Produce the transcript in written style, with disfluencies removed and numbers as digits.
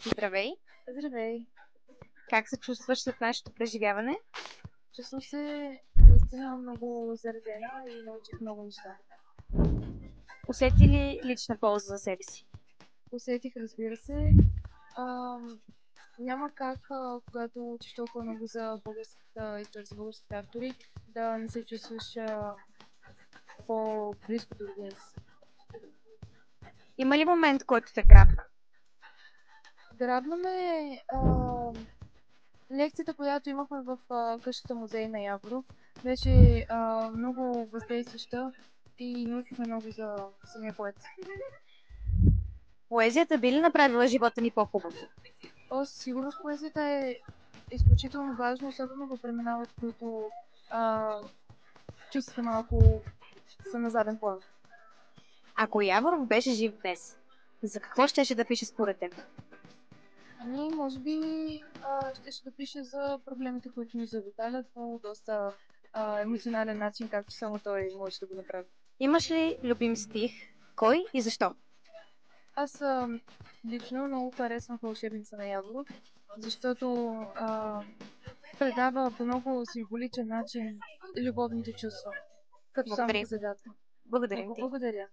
Здравей! Здравей! Как се чувстваш след нашето преживяване? Чувствам се наистина много заредена и научих много неща. Усети ли лична полза за себе си? Усетих, разбира се. Ам, Няма как, когато учиш толкова много за българската история, за българските автори, да не се чувстваш по-близко до родината си. Има ли момент, който те грабна? Грабна ме лекцията, която имахме в къщата музей на Яворов. Беше много въздействаща и научихме много за самия поет. Поезията би ли направила живота ни по-хубав? Със сигурност поезията е изключително важно, особено в времена, в които чувствата малко са на заден план. Ако Яворов беше жив днес, за какво щеше да пише според теб? Ами, може би ще да пише за проблемите, които ни заобикалят по доста емоционален начин, както само той може да го направи. Имаш ли любим стих? Кой и защо? Аз лично много харесвам Вълшебница на Яворов, защото предава по много символичен начин любовните чувства, като само Благодаря. по задата. Благодарим Много ти. благодаря.